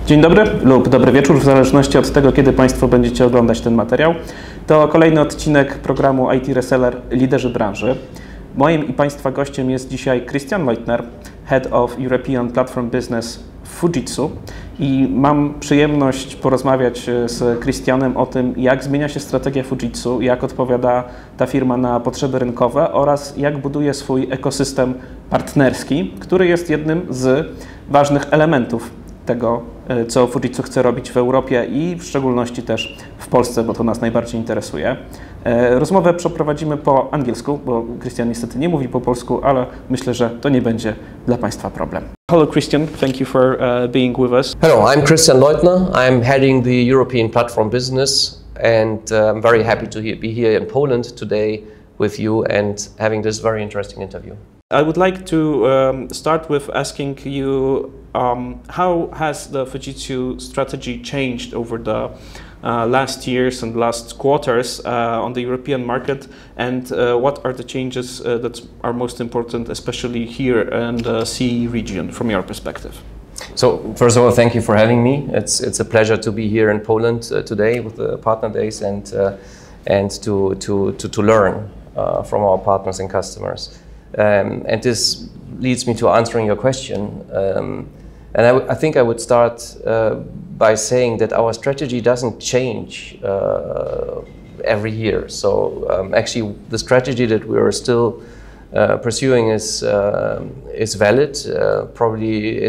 Dzień dobry lub dobry wieczór, w zależności od tego, kiedy Państwo będziecie oglądać ten materiał. To kolejny odcinek programu IT Reseller Liderzy Branży. Moim i Państwa gościem jest dzisiaj Christian Leutner, Head of European Platform Business w Fujitsu. I mam przyjemność porozmawiać z Christianem o tym, jak zmienia się strategia Fujitsu, jak odpowiada ta firma na potrzeby rynkowe oraz jak buduje swój ekosystem partnerski, który jest jednym z ważnych elementów tego, co Fujitsu chce robić w Europie i w szczególności też w Polsce, bo to nas najbardziej interesuje. Rozmowę przeprowadzimy po angielsku, bo Christian niestety nie mówi po polsku, ale myślę, że to nie będzie dla Państwa problem. Hello Christian, thank you for being with us. Hello, I'm Christian Leutner. I'm heading the European Platform Business and I'm very happy to be here in Poland today with you and having this very interesting interview. I would like to start with asking you how has the Fujitsu strategy changed over the last years and last quarters on the European market, and what are the changes that are most important, especially here in the CE region, from your perspective? So, first of all, thank you for having me. It's a pleasure to be here in Poland today with the Partner Days and to learn from our partners and customers. And this leads me to answering your question. And I think I would start by saying that our strategy doesn't change every year. So actually, the strategy that we are still pursuing is valid. Probably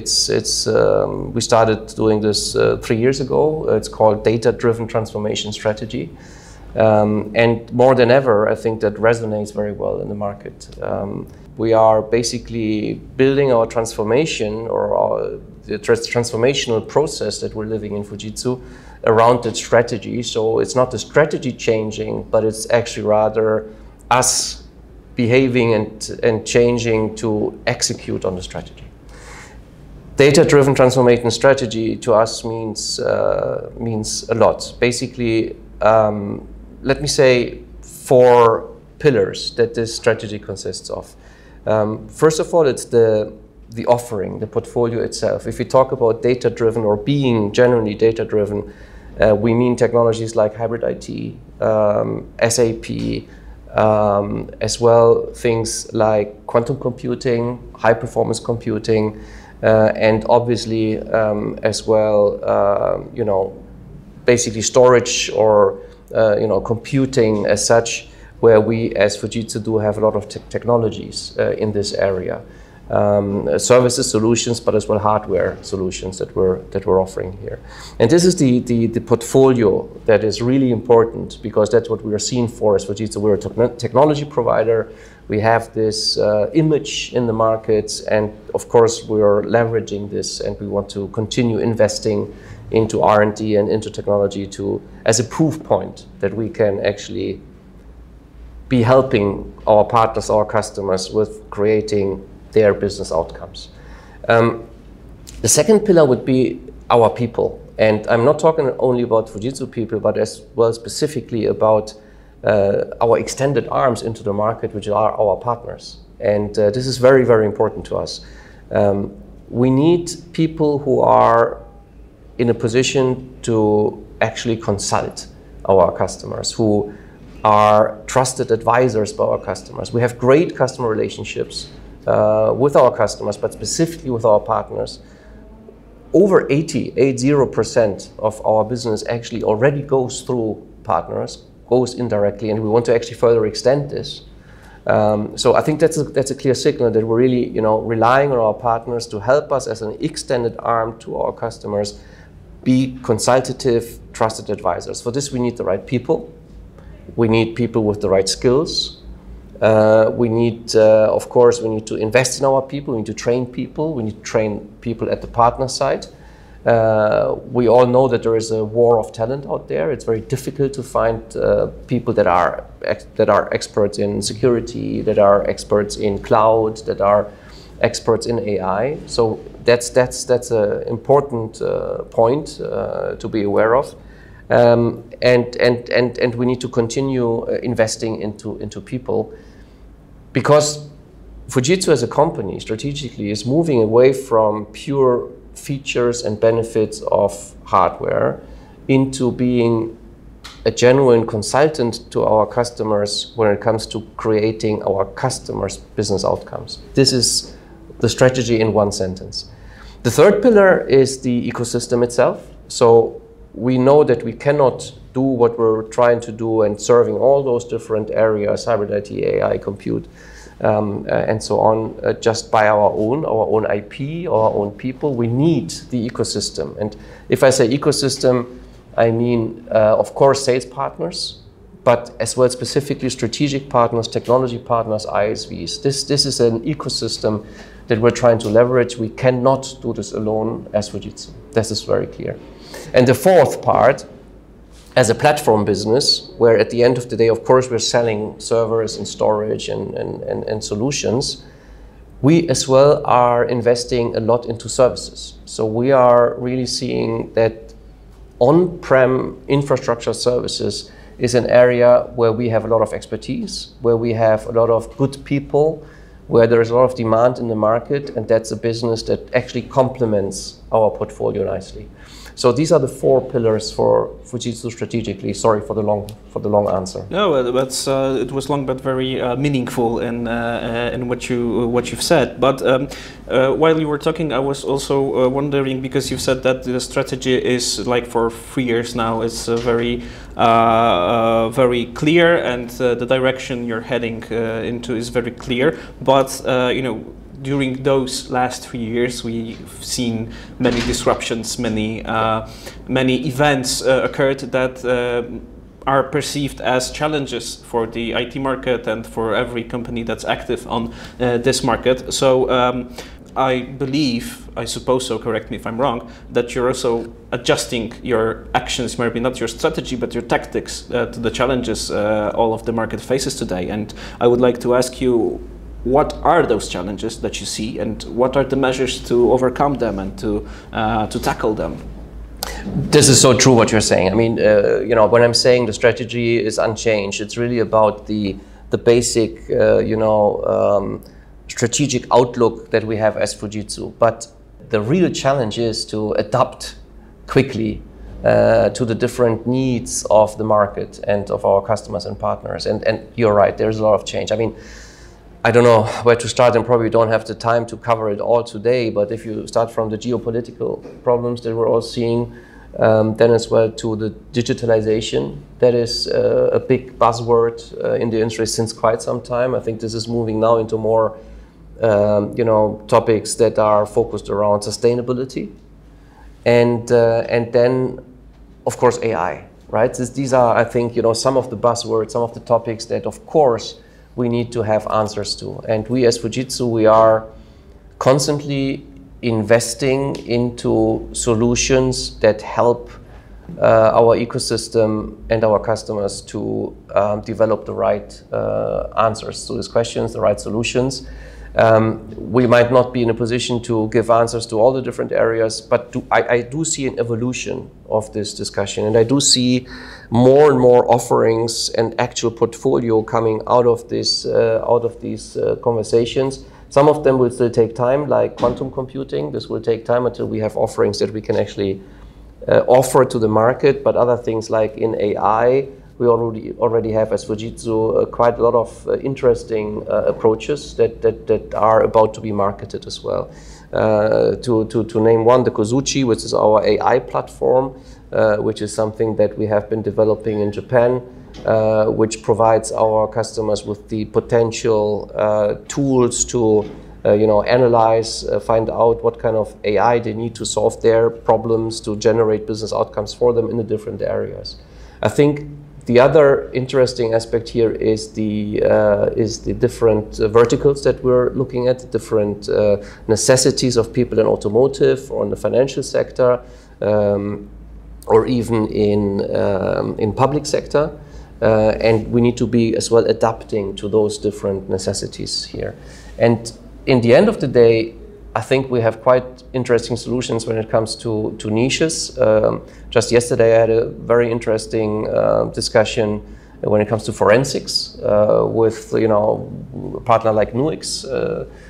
we started doing this 3 years ago. It's called Data-Driven Transformation Strategy. And more than ever, I think that resonates very well in the market. We are basically building our transformation or the transformational process that we're living in Fujitsu around that strategy. So it's not the strategy changing, but it's actually rather us behaving and changing to execute on the strategy. Data-driven transformation strategy to us means a lot. Basically, let me say 4 pillars that this strategy consists of. First of all, it's the offering, the portfolio itself. If we talk about data-driven or being generally data-driven, we mean technologies like hybrid IT, SAP, as well things like quantum computing, high-performance computing, and obviously as well, basically storage or computing as such, where we as Fujitsu do have a lot of technologies in this area. Services, solutions, but as well hardware solutions that we're offering here. And this is the portfolio that is really important, because that's what we are seen for as Fujitsu. We're a technology provider. We have this image in the markets, and of course we are leveraging this, and we want to continue investing into R&D and into technology as a proof point that we can actually be helping our partners, our customers, with creating their business outcomes. The second pillar would be our people. And I'm not talking only about Fujitsu people, but as well specifically about our extended arms into the market, which are our partners. And this is very, very important to us. We need people who are in a position to actually consult our customers, who are trusted advisors by our customers. We have great customer relationships with our customers, but specifically with our partners. Over 80% of our business actually already goes through partners, goes indirectly, and we want to actually further extend this. So I think that's a clear signal that we're really relying on our partners to help us as an extended arm to our customers be consultative, trusted advisors. For this we need the right people. We need people with the right skills. We need, of course, we need to invest in our people. We need to train people. We need to train people at the partner side. We all know that there is a war of talent out there. It's very difficult to find people that are experts in security, that are experts in cloud, that are experts in AI. So that's an important point to be aware of. And we need to continue investing into people, because Fujitsu as a company strategically is moving away from pure features and benefits of hardware into being a genuine consultant to our customers when it comes to creating our customers' business outcomes. This is the strategy in one sentence. The third pillar is the ecosystem itself. So we know that we cannot do what we're trying to do and serving all those different areas, hybrid IT, AI, compute, and so on, just by our own IP, our own people. We need the ecosystem. And if I say ecosystem, I mean, of course, sales partners, but as well specifically strategic partners, technology partners, ISVs. This is an ecosystem that we're trying to leverage. We cannot do this alone as Fujitsu. This is very clear. And the fourth part, as a platform business, where at the end of the day, of course, we're selling servers and storage and solutions, we as well are investing a lot into services. So we are really seeing that on-prem infrastructure services is an area where we have a lot of expertise, where we have a lot of good people, where there is a lot of demand in the market, and that's a business that actually complements our portfolio nicely. So these are the four pillars for Fujitsu strategically. Sorry for the long answer. No, that's it was long but very meaningful in what you've said. But while you were talking, I was also wondering, because you've said that the strategy is like for 3 years now. It's very clear, and the direction you're heading into is very clear. But you know, during those last 3 years, we've seen many disruptions, many events occurred that are perceived as challenges for the IT market and for every company that's active on this market. So I believe, I suppose so, correct me if I'm wrong, that you're also adjusting your actions, maybe not your strategy, but your tactics to the challenges all of the market faces today. And I would like to ask you, what are those challenges that you see, and what are the measures to overcome them and to tackle them? This is so true what you're saying. I mean, you know, when I'm saying the strategy is unchanged, it's really about the basic, strategic outlook that we have as Fujitsu. But the real challenge is to adapt quickly to the different needs of the market and of our customers and partners. And you're right, there's a lot of change. I mean, I don't know where to start, and probably don't have the time to cover it all today, but if you start from the geopolitical problems that we're all seeing, then as well to the digitalization, that is a big buzzword in the industry since quite some time. I think this is moving now into more topics that are focused around sustainability, and then of course AI, right? These are, I think, some of the buzzwords, some of the topics that of course we need to have answers to. And we as Fujitsu, we are constantly investing into solutions that help our ecosystem and our customers to develop the right answers to these questions, the right solutions. We might not be in a position to give answers to all the different areas, but I do see an evolution of this discussion, and I do see more and more offerings and actual portfolio coming out of these conversations. Some of them will still take time, like quantum computing. This will take time until we have offerings that we can actually offer to the market. But other things like in AI, we already have as Fujitsu quite a lot of interesting approaches that are about to be marketed as well. To name one, the Kozuchi, which is our AI platform, which is something that we have been developing in Japan, which provides our customers with the potential tools to analyze, find out what kind of AI they need to solve their problems, to generate business outcomes for them in the different areas. I think the other interesting aspect here is the different verticals that we're looking at, the different necessities of people in automotive or in the financial sector, or even in public sector. And we need to be as well adapting to those different necessities here. And in the end of the day, I think we have quite interesting solutions when it comes to niches. Just yesterday I had a very interesting discussion when it comes to forensics with a partner like Nuix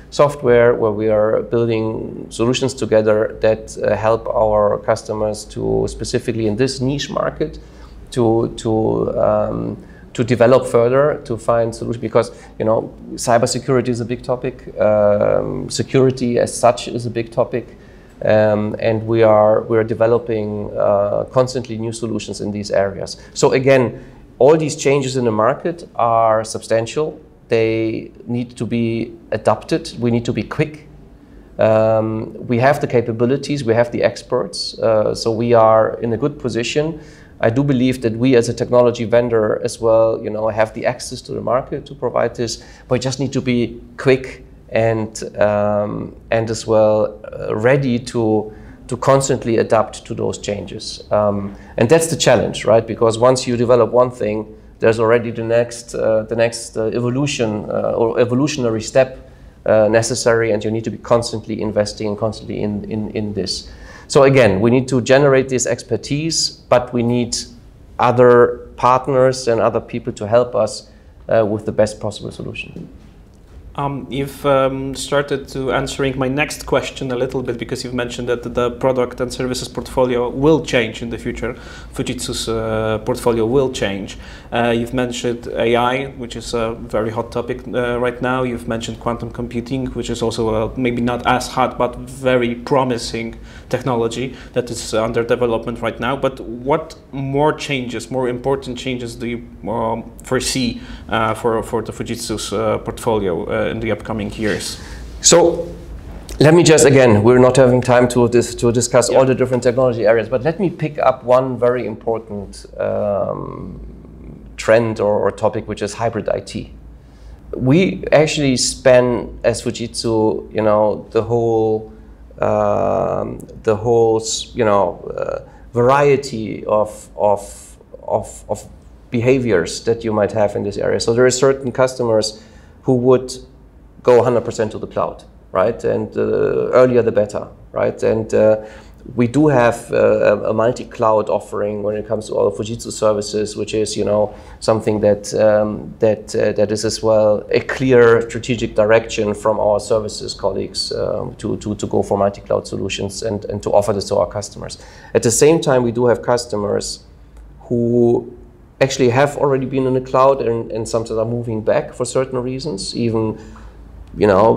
Software, where we are building solutions together that help our customers to specifically in this niche market to develop further, to find solutions, because cybersecurity is a big topic, security as such is a big topic, and we are developing constantly new solutions in these areas. So again, all these changes in the market are substantial. They need to be adapted. We need to be quick. We have the capabilities, we have the experts, so we are in a good position. I do believe that we as a technology vendor as well, have the access to the market to provide this, but we just need to be quick and as well ready to constantly adapt to those changes. And that's the challenge, right? Because once you develop one thing, there's already the next evolution or evolutionary step necessary, and you need to be constantly investing and constantly in this. So again, we need to generate this expertise, but we need other partners and other people to help us with the best possible solution. You've started to answering my next question a little bit, because you've mentioned that the product and services portfolio will change in the future. Fujitsu's portfolio will change. You've mentioned AI, which is a very hot topic right now. You've mentioned quantum computing, which is also maybe not as hot, but very promising technology that is under development right now. But what more changes, more important changes do you foresee for the Fujitsu's portfolio in the upcoming years? So let me just, again, we're not having time to discuss all the different technology areas, but let me pick up one very important trend or topic, which is hybrid IT. We actually span, as Fujitsu, the whole variety of behaviors that you might have in this area. So there are certain customers who would go 100% to the cloud, right? And earlier the better, right? And we do have a multi-cloud offering when it comes to all Fujitsu services, which is, something that is as well a clear strategic direction from our services colleagues to go for multi-cloud solutions and to offer this to our customers. At the same time, we do have customers who actually have already been in the cloud and sometimes are moving back for certain reasons, even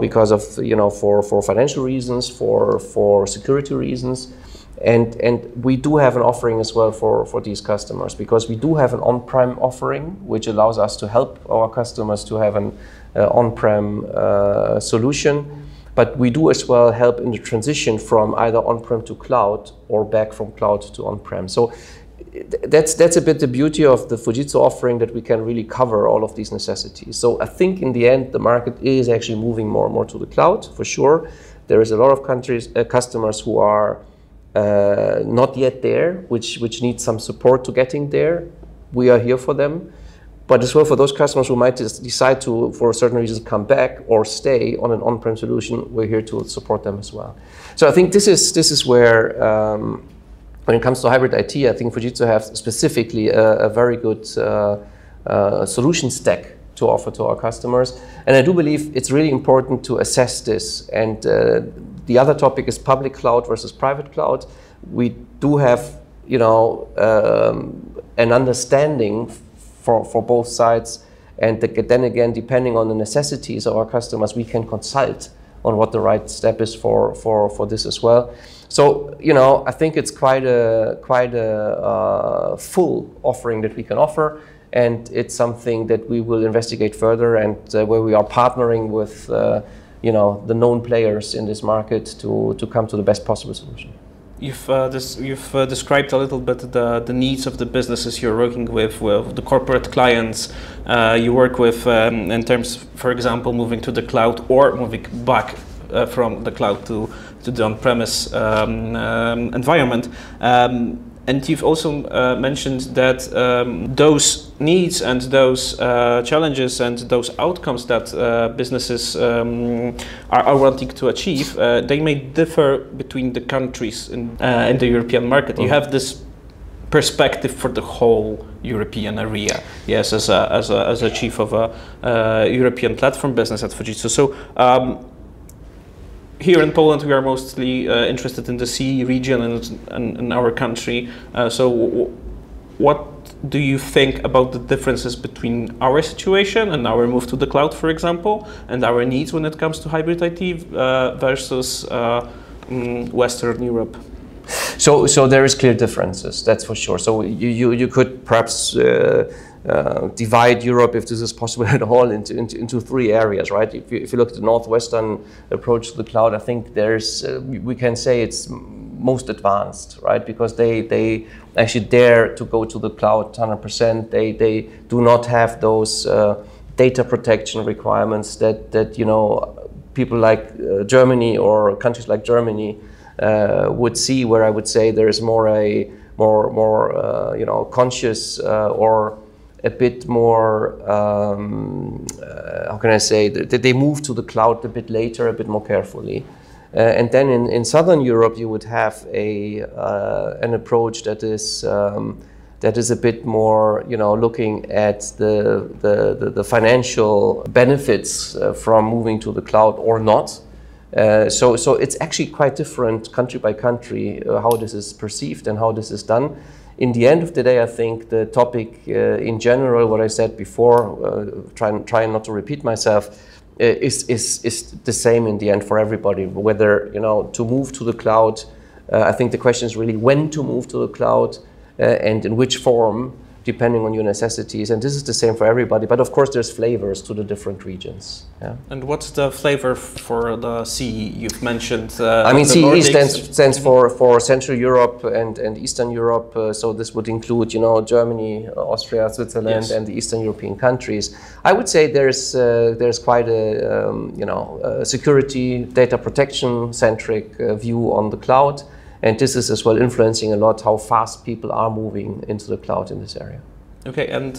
because of for financial reasons, for security reasons, and we do have an offering as well for these customers, because we do have an on-prem offering which allows us to help our customers to have an on-prem solution, but we do as well help in the transition from either on-prem to cloud or back from cloud to on-prem. So that's a bit the beauty of the Fujitsu offering, that we can really cover all of these necessities. So I think in the end, the market is actually moving more and more to the cloud, for sure. There is a lot of customers who are not yet there, which need some support to getting there. We are here for them. But as well for those customers who might decide to, for certain reasons, come back or stay on an on-prem solution, we're here to support them as well. So I think this is where when it comes to hybrid IT, I think Fujitsu has specifically a very good solution stack to offer to our customers. And I do believe it's really important to assess this. And the other topic is public cloud versus private cloud. We do have, an understanding for both sides. And then again, depending on the necessities of our customers, we can consult on what the right step is for this as well. So, I think it's quite a full offering that we can offer, and it's something that we will investigate further, and where we are partnering with, the known players in this market to come to the best possible solution. You've described a little bit the needs of the businesses you're working with the corporate clients you work with in terms, for example, moving to the cloud or moving back from the cloud to the on-premise environment. And you've also mentioned that those needs and those challenges and those outcomes that businesses are wanting to achieve, they may differ between the countries in the European market. You have this perspective for the whole European area. Yes, as a chief of a European platform business at Fujitsu. So here in Poland, we are mostly interested in the CE region and in our country. So what do you think about the differences between our situation and our move to the cloud, for example, and our needs when it comes to hybrid IT versus Western Europe? So there is clear differences, that's for sure. So you could perhaps divide Europe, if this is possible at all, into three areas, right? If you look at the northwestern approach to the cloud, I think there's we can say it's most advanced, right? Because they actually dare to go to the cloud 100%. They do not have those data protection requirements that you know people like Germany or countries like Germany would see, where I would say there is more you know, conscious or a bit more how can I say that they move to the cloud a bit later, a bit more carefully. And then in Southern Europe, you would have an approach that is a bit more, you know, looking at the financial benefits from moving to the cloud or not. So it's actually quite different country by country how this is perceived and how this is done. In the end of the day, I think the topic in general, what I said before, trying not to repeat myself, is the same in the end for everybody. Whether, you know, to move to the cloud, I think the question is really when to move to the cloud and in which form, depending on your necessities. And this is the same for everybody. But of course, there's flavors to the different regions. Yeah. And what's the flavor for the CE? You've mentioned I mean, CE stands for Central Europe and Eastern Europe. So this would include, you know, Germany, Austria, Switzerland, yes, and the Eastern European countries. I would say there's quite a you know, security, data protection centric view on the cloud. And this is as well influencing a lot how fast people are moving into the cloud in this area. Okay, and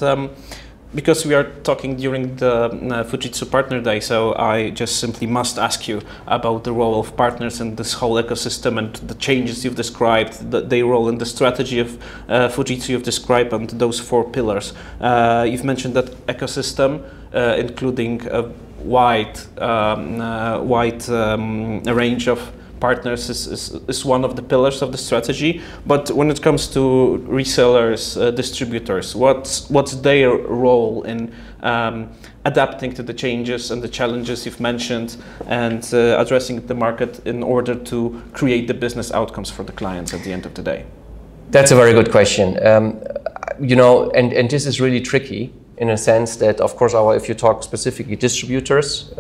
because we are talking during the Fujitsu Partner Day, so I just simply must ask you about the role of partners in this whole ecosystem and the changes you've described, their role in the strategy of Fujitsu you've described, and those four pillars. You've mentioned that ecosystem, including a wide range of partners is one of the pillars of the strategy. But when it comes to resellers, distributors, what's their role in adapting to the changes and the challenges you've mentioned and addressing the market in order to create the business outcomes for the clients at the end of the day? That's a very good question. You know, and this is really tricky in a sense that, of course, if you talk specifically distributors,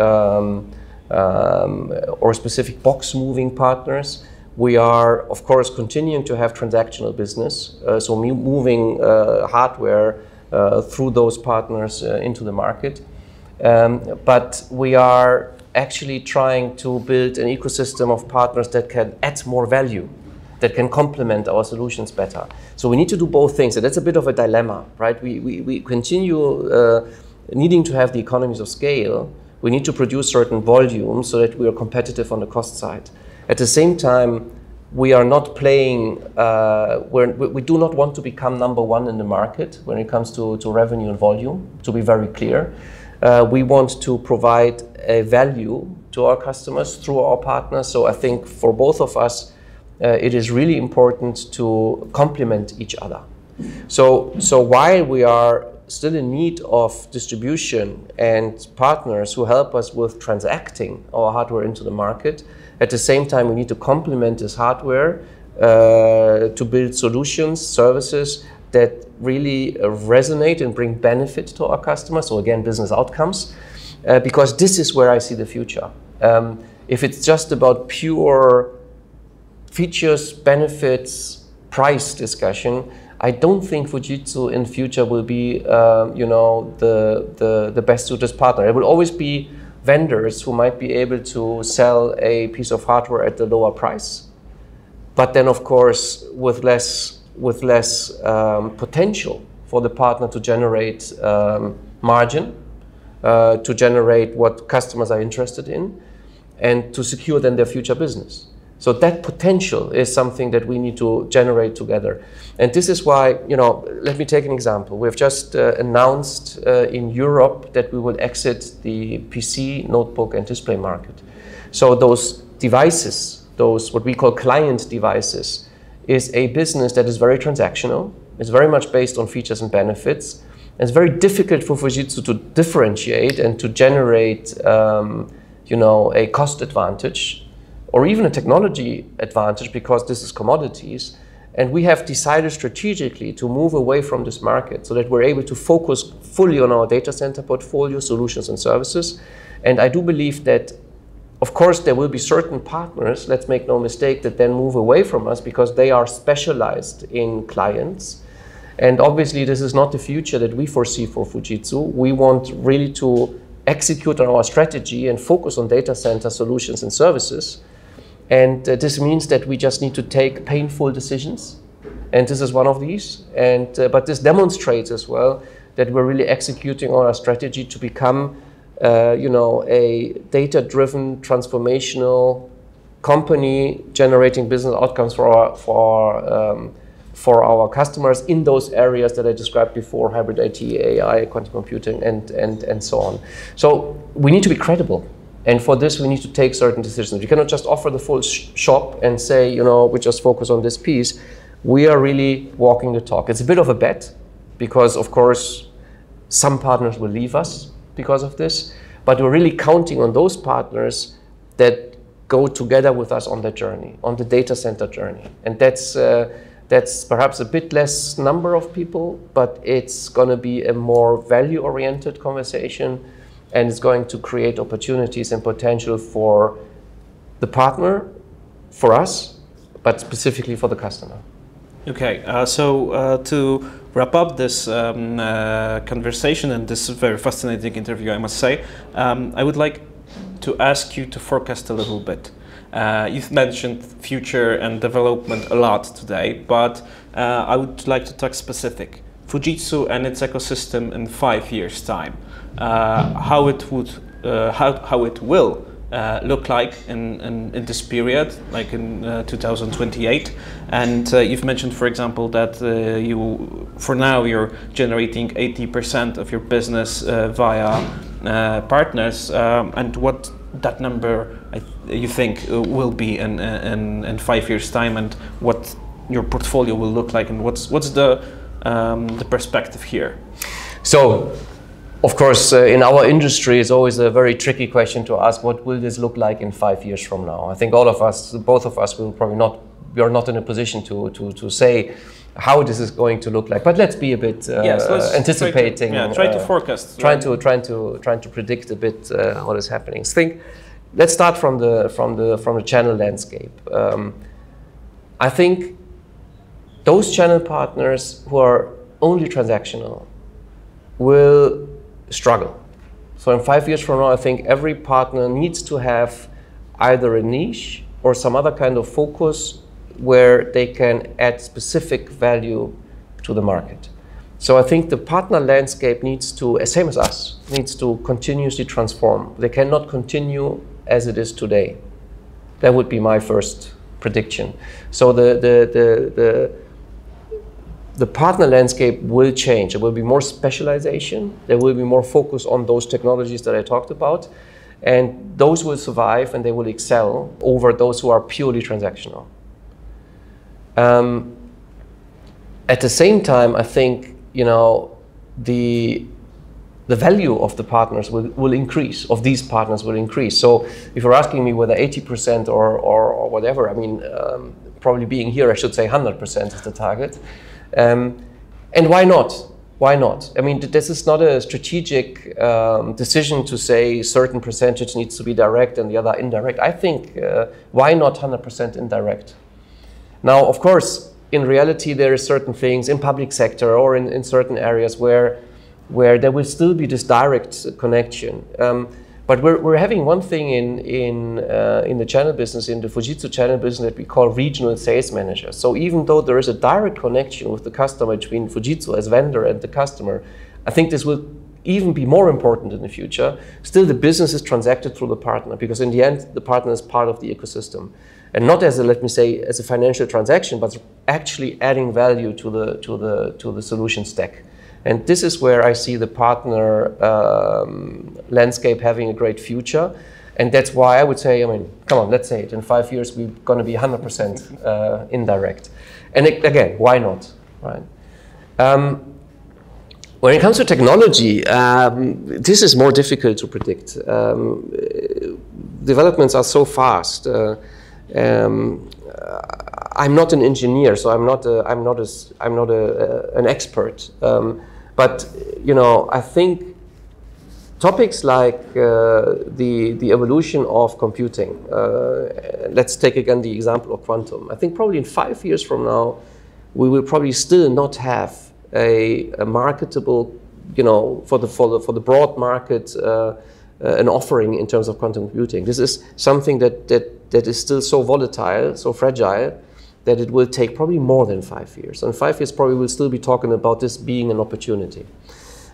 or specific box moving partners, we are of course continuing to have transactional business, so moving hardware through those partners into the market, but we are actually trying to build an ecosystem of partners that can add more value, that can complement our solutions better. So we need to do both things, and that's a bit of a dilemma, right? We continue needing to have the economies of scale. We need to produce certain volumes so that we are competitive on the cost side. At the same time, we are not playing, we do not want to become number one in the market when it comes to revenue and volume, to be very clear. We want to provide a value to our customers through our partners. So I think for both of us, it is really important to complement each other. So while we are still in need of distribution and partners who help us with transacting our hardware into the market, at the same time we need to complement this hardware to build solutions, services that really resonate and bring benefit to our customers. So again, business outcomes, because this is where I see the future. If it's just about pure features, benefits, price discussion, I don't think Fujitsu in future will be, you know, the best suited partner. It will always be vendors who might be able to sell a piece of hardware at the lower price, but then of course with less potential for the partner to generate margin, to generate what customers are interested in, and to secure then their future business. So that potential is something that we need to generate together. And this is why, let me take an example. We've just announced in Europe that we will exit the PC, notebook, and display market. So those devices, those what we call client devices, is a business that is very transactional. It's very much based on features and benefits. It's very difficult for Fujitsu to differentiate and to generate, a cost advantage or even a technology advantage, because this is commodities. And we have decided strategically to move away from this market so that we're able to focus fully on our data center portfolio, solutions and services. And I do believe that, of course, there will be certain partners, let's make no mistake, that then move away from us because they are specialized in clients. And obviously, this is not the future that we foresee for Fujitsu. We want really to execute on our strategy and focus on data center solutions and services. And this means that we just need to take painful decisions. And this is one of these. But this demonstrates as well that we're really executing on our strategy to become a data-driven, transformational company generating business outcomes for our customers in those areas that I described before: hybrid IT, AI, quantum computing, and so on. So we need to be credible. And for this, we need to take certain decisions. We cannot just offer the full shop and say, we just focus on this piece. We are really walking the talk. It's a bit of a bet because, of course, some partners will leave us because of this. But we're really counting on those partners that go together with us on that journey, on the data center journey. And that's perhaps a bit less number of people, but it's going to be a more value-oriented conversation. And it's going to create opportunities and potential for the partner, for us, but specifically for the customer. Okay, so to wrap up this conversation and this very fascinating interview, I must say, I would like to ask you to forecast a little bit. You've mentioned future and development a lot today, but I would like to talk specific. Fujitsu and its ecosystem in 5 years' time. How it will look like in this period, like in 2028. And you've mentioned, for example, that for now you're generating 80% of your business via partners, and what that number you think will be in 5 years' time, and what your portfolio will look like, and what's the perspective here? So, of course, in our industry, it's always a very tricky question to ask, what will this look like in 5 years from now? I think all of us, both of us, will probably not, we are not in a position to say how this is going to look like. But let's be a bit anticipating. Try to forecast. Trying to predict a bit what is happening. Let's start from the channel landscape. I think those channel partners who are only transactional will struggle. So in 5 years from now, I think every partner needs to have either a niche or some other kind of focus where they can add specific value to the market. So I think the partner landscape needs to, same as us, needs to continuously transform. They cannot continue as it is today. That would be my first prediction. So the partner landscape will change. There will be more specialization. There will be more focus on those technologies that I talked about. And those will survive and they will excel over those who are purely transactional. At the same time, I think, the value of the partners will increase, of these partners will increase. So if you're asking me whether 80% or whatever, I mean, probably being here, I should say 100% is the target. And why not? Why not? I mean, this is not a strategic decision to say certain percentage needs to be direct and the other indirect. I think, why not 100% indirect? Now, of course, in reality, there are certain things in public sector or in certain areas where there will still be this direct connection. But we're having one thing in the channel business, in the Fujitsu channel business, that we call regional sales managers. So even though there is a direct connection with the customer between Fujitsu as vendor and the customer, I think this will even be more important in the future. Still, the business is transacted through the partner, because in the end, the partner is part of the ecosystem. and not as a, let me say, as a financial transaction, but actually adding value to the solution stack. And this is where I see the partner landscape having a great future. And that's why I would say, I mean, come on, let's say it. In 5 years, we're going to be 100% indirect. And again, why not, right? When it comes to technology, this is more difficult to predict. Developments are so fast. I'm not an engineer, so I'm not an expert. But you know, I think topics like the evolution of computing. Let's take again the example of quantum. I think probably in 5 years from now, we will probably still not have a marketable, you know, for the broad market, an offering in terms of quantum computing. This is something that is still so volatile, so fragile, that it will take probably more than 5 years. And 5 years probably we'll still be talking about this being an opportunity.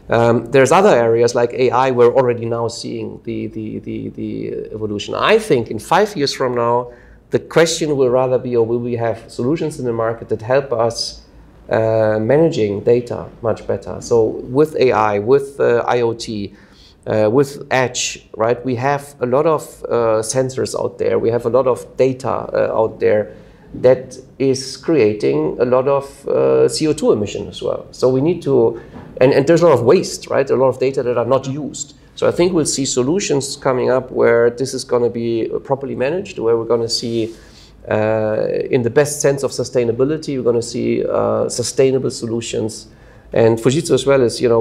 There's other areas like AI, we're already now seeing the evolution. I think in 5 years from now, the question will rather be, or will we have solutions in the market that help us managing data much better? So with AI, with IoT, with Edge, right? We have a lot of sensors out there. We have a lot of data out there that is creating a lot of CO2 emission as well. So we need to, and there's a lot of waste, right? A lot of data that are not used. So I think we'll see solutions coming up where this is going to be properly managed, where we're going to see, in the best sense of sustainability, we're going to see sustainable solutions. And Fujitsu as well is, you know,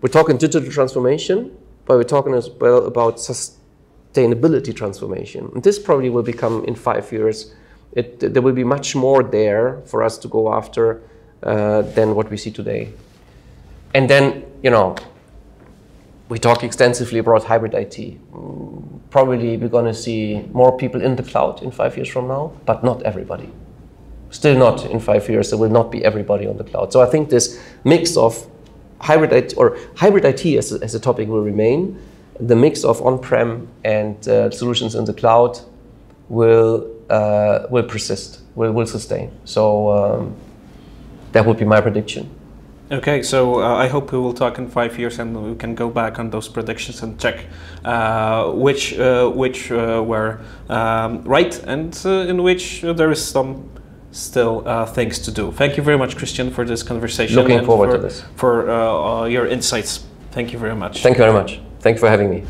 we're talking digital transformation, but we're talking as well about sustainability transformation. And this probably will become, in 5 years, there will be much more there for us to go after than what we see today. And then, you know, we talk extensively about hybrid IT. Probably we're going to see more people in the cloud in 5 years from now, but not everybody. Still not in 5 years, there will not be everybody on the cloud. So I think this mix of hybrid IT, or hybrid IT as a topic will remain. The mix of on-prem and solutions in the cloud will persist, will sustain. So that would be my prediction. Okay, so I hope we will talk in 5 years and we can go back on those predictions and check which were right and in which there is some still things to do. Thank you very much, Christian, for this conversation. Looking forward to this. For your insights. Thank you very much. Thank you very much. Thank you for having me.